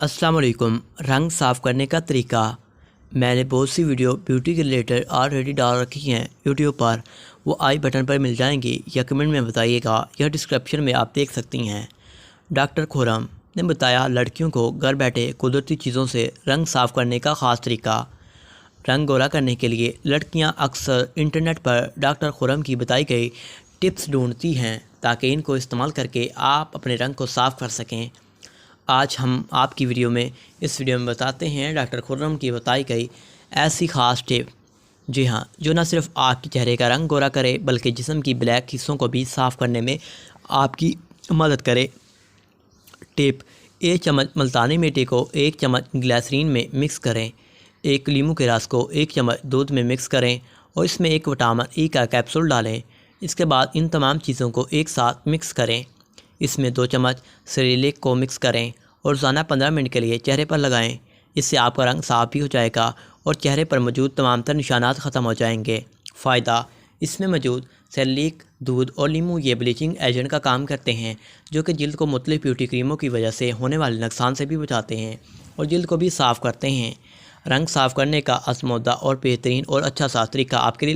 अस्सलाम वालेकुम। रंग साफ़ करने का तरीका मैंने बहुत सी वीडियो ब्यूटी के रिलेटेड ऑलरेडी डाल रखी हैं यूट्यूब पर। वो आई बटन पर मिल जाएंगी या कमेंट में बताइएगा या डिस्क्रिप्शन में आप देख सकती हैं। डॉक्टर खुरम ने बताया लड़कियों को घर बैठे कुदरती चीज़ों से रंग साफ़ करने का ख़ास तरीका। रंग गोरा करने के लिए लड़कियां अक्सर इंटरनेट पर डॉक्टर खुरम की बताई गई टिप्स ढूंढती हैं ताकि इनको इस्तेमाल करके आप अपने रंग को साफ़ कर सकें। आज हम आपकी इस वीडियो में बताते हैं डॉक्टर खुर्रम की बताई गई ऐसी ख़ास टिप, जी हाँ, जो न सिर्फ आपके चेहरे का रंग गोरा करे बल्कि जिस्म की ब्लैक हिस्सों को भी साफ़ करने में आपकी मदद करे। टिप: 1 चम्मच मुल्तानी मिट्टी को 1 चम्मच ग्लिसरीन में मिक्स करें। 1 लीमू के रस को 1 चम्मच दूध में मिक्स करें और इसमें 1 विटामिन ई का कैप्सूल डालें। इसके बाद इन तमाम चीज़ों को एक साथ मिक्स करें। इसमें 2 चम्मच सेरेलिक को मिक्स करें और रोज़ाना 15 मिनट के लिए चेहरे पर लगाएं। इससे आपका रंग साफ़ भी हो जाएगा और चेहरे पर मौजूद तमाम तर निशानात ख़त्म हो जाएंगे। फ़ायदा: इसमें मौजूद सेरेलिक, दूध और नींबू ये ब्लीचिंग एजेंट का काम करते हैं जो कि जल्द को मुख्तलिफ ब्यूटी क्रीमों की वजह से होने वाले नुकसान से भी बचाते हैं और जल्द को भी साफ़ करते हैं। रंग साफ़ करने का आज़मूदा और बेहतरीन और अच्छा सा तरीका आपके लिए